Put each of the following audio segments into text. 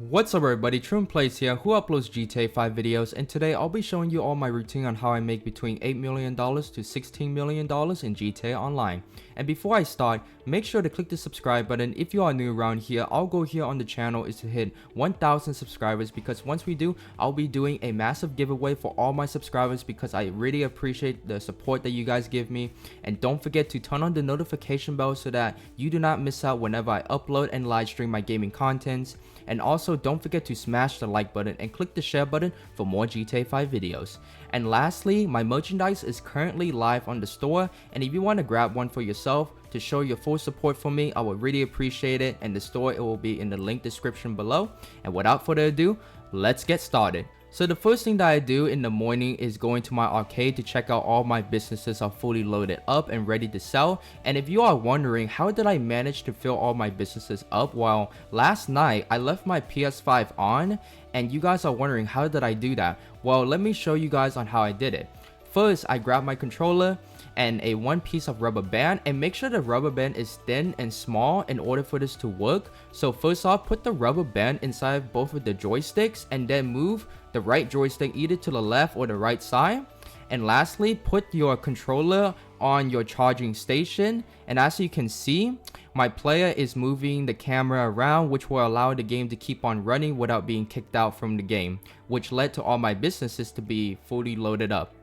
What's up everybody, Plays here, who uploads GTA 5 videos, and today I'll be showing you all my routine on how I make between $8 million to $16 million in GTA Online. And before I start, make sure to click the subscribe button. If you are new around here, our goal here on the channel is to hit 1,000 subscribers, because once we do, I'll be doing a massive giveaway for all my subscribers because I really appreciate the support that you guys give me. And don't forget to turn on the notification bell so that you do not miss out whenever I upload and live stream my gaming contents. And also don't forget to smash the like button and click the share button for more GTA 5 videos. And lastly, my merchandise is currently live on the store, and if you want to grab one for yourself to show your full support for me, I would really appreciate it. And the store, it will be in the link description below. And without further ado, let's get started. So the first thing that I do in the morning is going to my arcade to check out all my businesses are fully loaded up and ready to sell. And if you are wondering how did I manage to fill all my businesses up, well, last night I left my PS5 on, and you guys are wondering how did I do that? Well, let me show you guys on how I did it. First, I grabbed my controller and one piece of rubber band, and make sure the rubber band is thin and small in order for this to work. So first off, put the rubber band inside both of the joysticks and then move the right joystick either to the left or the right side. And lastly, put your controller on your charging station, and as you can see, my player is moving the camera around, which will allow the game to keep on running without being kicked out from the game, which led to all my businesses to be fully loaded up.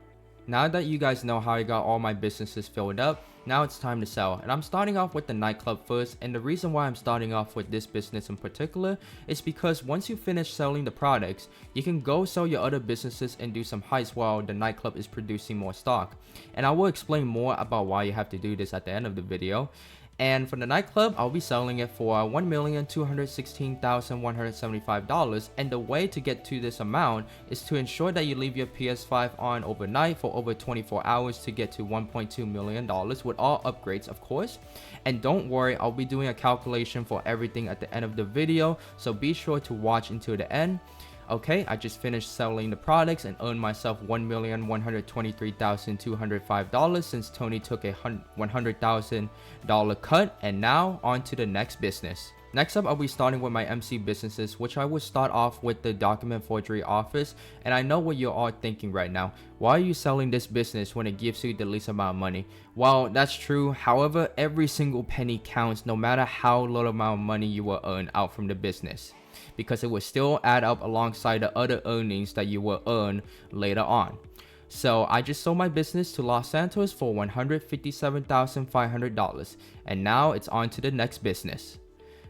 Now that you guys know how I got all my businesses filled up, now it's time to sell. And I'm starting off with the nightclub first, and the reason why I'm starting off with this business in particular is because once you finish selling the products, you can go sell your other businesses and do some heists while the nightclub is producing more stock. And I will explain more about why you have to do this at the end of the video. And for the nightclub, I'll be selling it for $1,216,175, and the way to get to this amount is to ensure that you leave your PS5 on overnight for over 24 hours to get to $1.2 million with all upgrades, of course. And don't worry, I'll be doing a calculation for everything at the end of the video, so be sure to watch until the end. Okay, I just finished selling the products and earned myself $1,123,205 since Tony took a $100,000 cut. And now on to the next business. Next up, I'll be starting with my MC businesses, which I will start off with the document forgery office. And I know what you're all thinking right now. Why are you selling this business when it gives you the least amount of money? Well, that's true. However, every single penny counts, no matter how little amount of money you will earn out from the business, because it will still add up alongside the other earnings that you will earn later on. So I just sold my business to Los Santos for $157,500, and now it's on to the next business.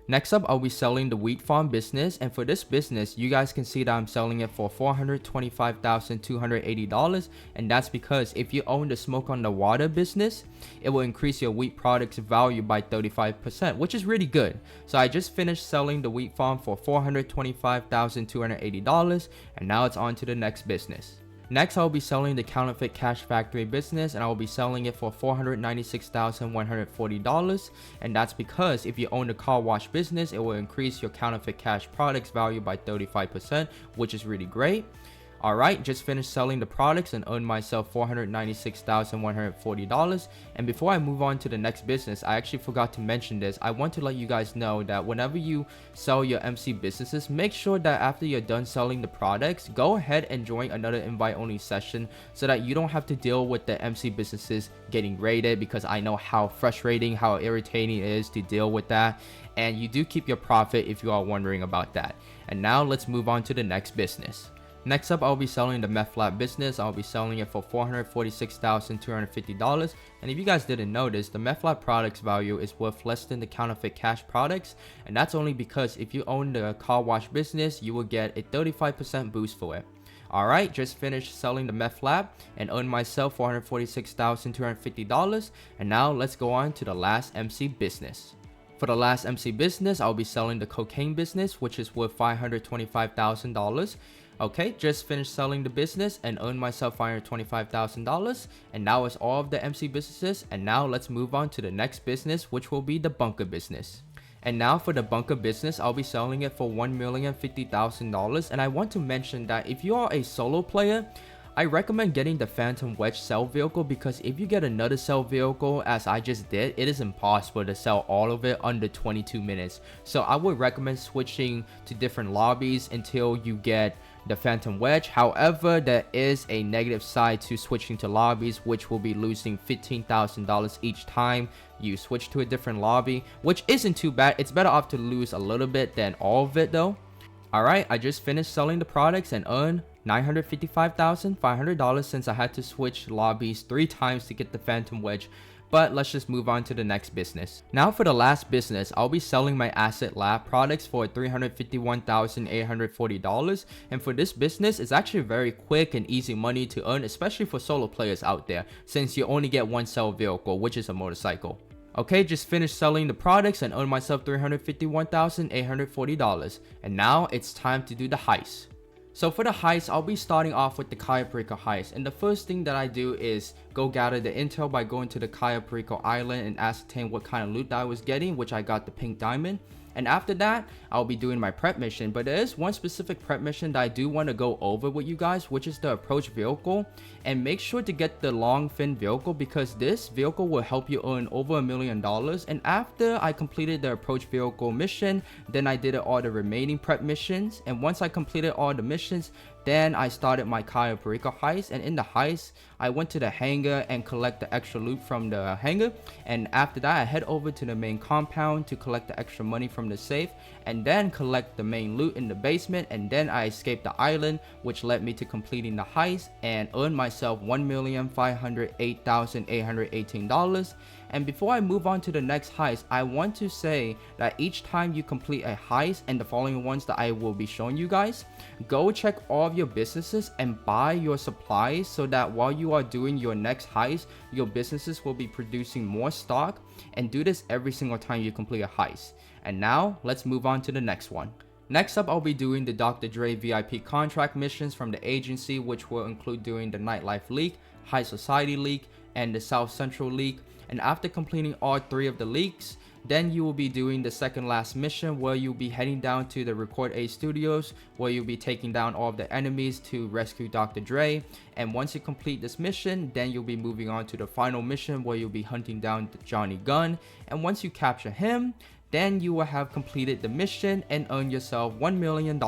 Next up, I'll be selling the wheat farm business, and for this business, you guys can see that I'm selling it for $425,280, and that's because if you own the smoke on the water business, it will increase your wheat products value by 35%, which is really good. So I just finished selling the wheat farm for $425,280, and now it's on to the next business. Next, I'll be selling the counterfeit cash factory business, and I will be selling it for $496,140, and that's because if you own the car wash business, it will increase your counterfeit cash products value by 35%, which is really great. Alright, just finished selling the products and earned myself $496,140. And before I move on to the next business, I actually forgot to mention this. I want to let you guys know that whenever you sell your MC businesses, make sure that after you're done selling the products, go ahead and join another invite only session so that you don't have to deal with the MC businesses getting raided, because I know how frustrating, how irritating it is to deal with that. And you do keep your profit if you are wondering about that. And now let's move on to the next business. Next up, I'll be selling the meth lab business. I'll be selling it for $446,250. And if you guys didn't notice, the meth lab products value is worth less than the counterfeit cash products. And that's only because if you own the car wash business, you will get a 35% boost for it. Alright, just finished selling the meth lab and earned myself $446,250. And now let's go on to the last MC business. For the last MC business, I'll be selling the cocaine business, which is worth $525,000. Okay, just finished selling the business and earned myself $525,000, and now it's all of the MC businesses. And now let's move on to the next business, which will be the bunker business. And now for the bunker business, I'll be selling it for $1,050,000. And I want to mention that if you are a solo player, I recommend getting the Phantom Wedge sell vehicle because if you get another sell vehicle as I just did, it is impossible to sell all of it under 22 minutes. So I would recommend switching to different lobbies until you get the Phantom Wedge. However, there is a negative side to switching to lobbies, which will be losing $15,000 each time you switch to a different lobby, which isn't too bad. It's better off to lose a little bit than all of it though. Alright, I just finished selling the products and earned $955,500 since I had to switch lobbies 3 times to get the Phantom Wedge. But let's just move on to the next business. Now for the last business, I'll be selling my Asset Lab products for $351,840. And for this business, it's actually very quick and easy money to earn, especially for solo players out there, since you only get one sell vehicle, which is a motorcycle. Okay, just finished selling the products and earned myself $351,840. And now it's time to do the heist. So for the heist, I'll be starting off with the Cayo Perico heist. And the first thing that I do is go gather the intel by going to the Cayo Perico island and ascertain what kind of loot that I was getting, which I got the pink diamond. And after that, I'll be doing my prep mission. But there is one specific prep mission that I do want to go over with you guys, which is the approach vehicle. And make sure to get the long fin vehicle because this vehicle will help you earn over $1 million. And after I completed the approach vehicle mission, then I did all the remaining prep missions. And once I completed all the missions, then I started my Cayo Perico heist. And in the heist, I went to the hangar and collect the extra loot from the hangar. And after that, I head over to the main compound to collect the extra money from the safe. And then collect the main loot in the basement. And then I escaped the island, which led me to completing the heist and earned myself $1,508,818. And before I move on to the next heist, I want to say that each time you complete a heist, and the following ones that I will be showing you guys, go check all of your businesses and buy your supplies so that while you are doing your next heist, your businesses will be producing more stock. And do this every single time you complete a heist. And now let's move on to the next one. Next up, I'll be doing the Dr. Dre VIP contract missions from the agency, which will include doing the Nightlife League, High Society League, and the South Central League. And after completing all 3 of the leagues, then you will be doing the second last mission where you'll be heading down to the Record A Studios where you'll be taking down all of the enemies to rescue Dr. Dre. And once you complete this mission, then you'll be moving on to the final mission where you'll be hunting down Johnny Gunn. And once you capture him, then you will have completed the mission and earn yourself $1 million.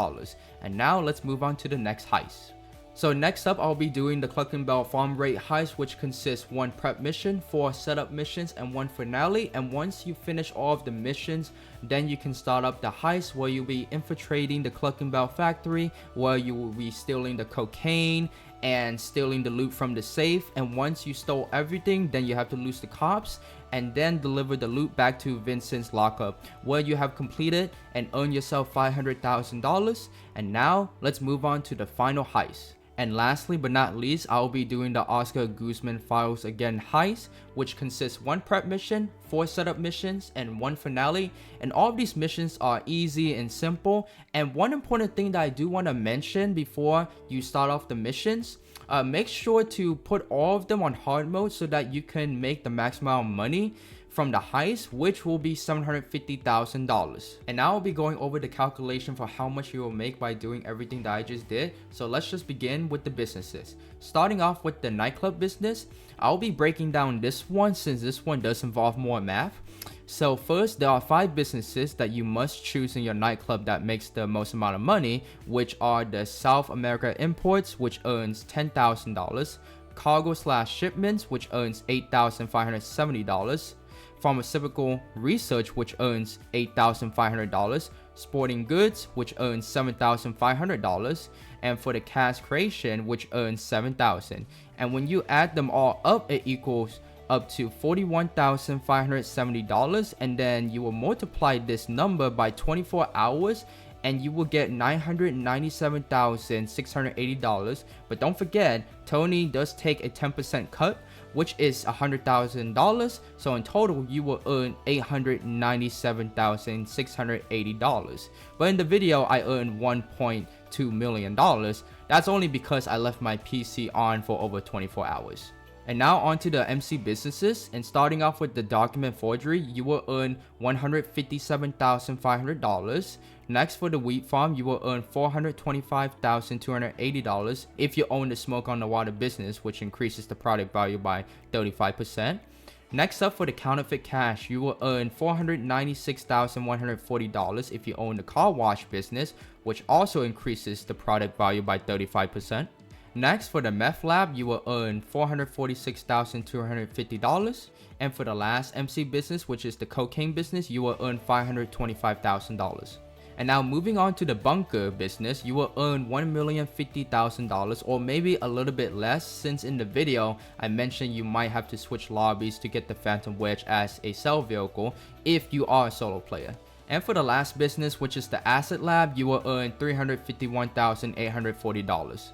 And now let's move on to the next heist. So next up, I'll be doing the Cluckin Bell farm rate heist, which consists 1 prep mission, 4 setup missions, and 1 finale. And once you finish all of the missions, then you can start up the heist where you'll be infiltrating the Cluckin Bell factory, where you will be stealing the cocaine and stealing the loot from the safe. And once you stole everything, then you have to lose the cops and then deliver the loot back to Vincent's lockup, where you have completed and earned yourself $500,000. And now let's move on to the final heist. And lastly but not least, I'll be doing the Oscar Guzman Files Again heist, which consists 1 prep mission, 4 setup missions, and 1 finale. And all of these missions are easy and simple. And one important thing that I do want to mention before you start off the missions, make sure to put all of them on hard mode so that you can make the maximum amount of money from the heist, which will be $750,000. And now I'll be going over the calculation for how much you will make by doing everything that I just did. So let's just begin with the businesses. Starting off with the nightclub business, I'll be breaking down this one since this one does involve more math. So first, there are 5 businesses that you must choose in your nightclub that makes the most amount of money, which are the South America Imports, which earns $10,000, Cargo/Shipments, which earns $8,570, Pharmaceutical Research, which earns $8,500, Sporting Goods, which earns $7,500, and for the Cash Creation, which earns $7,000. And when you add them all up, it equals up to $41,570, and then you will multiply this number by 24 hours and you will get $997,680. But don't forget, Tony does take a 10% cut, which is $100,000. So in total, you will earn $897,680. But in the video, I earned $1.2 million. That's only because I left my PC on for over 24 hours. And now onto the MC businesses, and starting off with the document forgery, you will earn $157,500. Next, for the wheat farm, you will earn $425,280 if you own the smoke on the water business, which increases the product value by 35%. Next up, for the counterfeit cash, you will earn $496,140 if you own the car wash business, which also increases the product value by 35%. Next, for the meth lab, you will earn $446,250. And for the last MC business, which is the cocaine business, you will earn $525,000. And now moving on to the bunker business, you will earn $1,050,000, or maybe a little bit less, since in the video I mentioned you might have to switch lobbies to get the Phantom Wedge as a sell vehicle if you are a solo player. And for the last business, which is the asset lab, you will earn $351,840.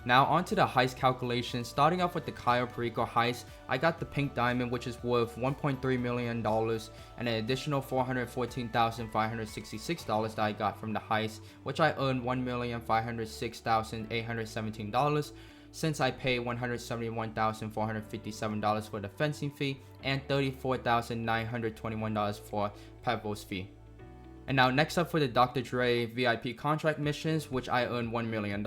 Now onto the heist calculation. Starting off with the Cayo Perico heist, I got the pink diamond, which is worth $1.3 million, and an additional $414,566 that I got from the heist, which I earned $1,506,817 since I paid $171,457 for the fencing fee and $34,921 for Pebbles fee. And now next up for the Dr. Dre VIP contract missions, which I earned $1 million.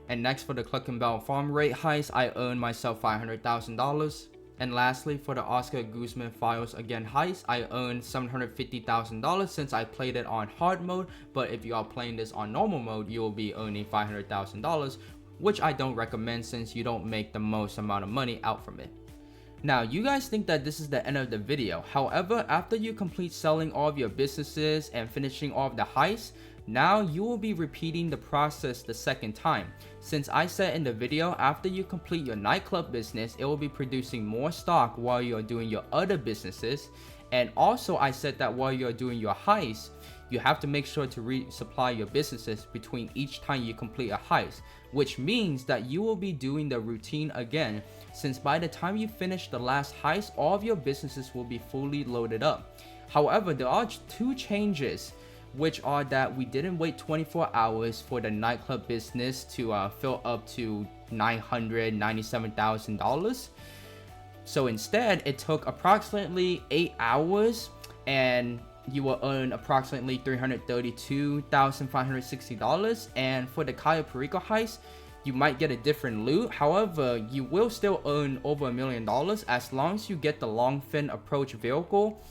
And next, for the Cluckin Bell farm rate heist, I earned myself $500,000. And lastly, for the Oscar Guzman files again heist, I earned $750,000 since I played it on hard mode. But if you are playing this on normal mode, you will be earning $500,000, which I don't recommend since you don't make the most amount of money out from it. Now, you guys think that this is the end of the video. However, after you complete selling all of your businesses and finishing all of the heists, now you will be repeating the process the second time. Since I said in the video, after you complete your nightclub business, it will be producing more stock while you're doing your other businesses. And also I said that while you're doing your heist, you have to make sure to resupply your businesses between each time you complete a heist, which means that you will be doing the routine again, since by the time you finish the last heist, all of your businesses will be fully loaded up. However, there are two changes, which are that we didn't wait 24 hours for the nightclub business to fill up to $997,000. So instead, it took approximately 8 hours, and you will earn approximately $332,560. And for the Cayo Perico heist, you might get a different loot. However, you will still earn over $1 million as long as you get the long fin approach vehicle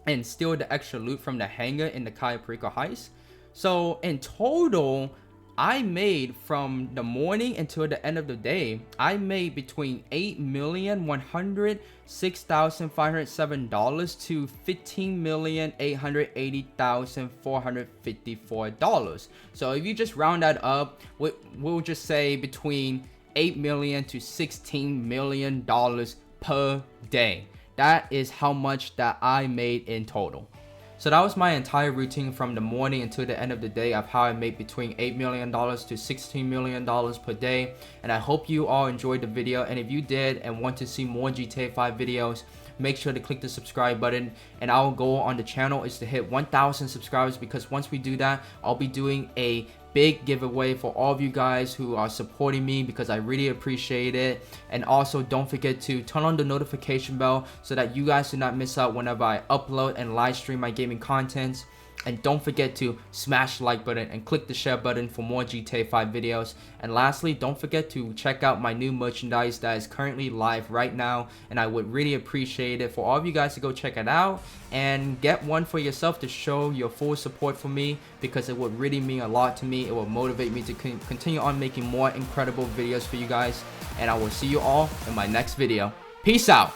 and steal the extra loot from the hangar in the Cayo Perico heist. So in total, I made from the morning until the end of the day, I made between $8,106,507 to $15,880,454. So if you just round that up, we'll just say between $8 million to $16 million per day. That is how much that I made in total. So that was my entire routine from the morning until the end of the day of how I made between $8 million to $16 million per day. And I hope you all enjoyed the video. And if you did and want to see more GTA 5 videos, make sure to click the subscribe button. And our goal on the channel is to hit 1,000 subscribers, because once we do that, I'll be doing a big giveaway for all of you guys who are supporting me, because I really appreciate it. And also don't forget to turn on the notification bell so that you guys do not miss out whenever I upload and live stream my gaming contents. And don't forget to smash the like button and click the share button for more GTA 5 videos. And lastly, don't forget to check out my new merchandise that is currently live right now. And I would really appreciate it for all of you guys to go check it out and get one for yourself to show your full support for me, because it would really mean a lot to me. It will motivate me to continue on making more incredible videos for you guys. And I will see you all in my next video. Peace out.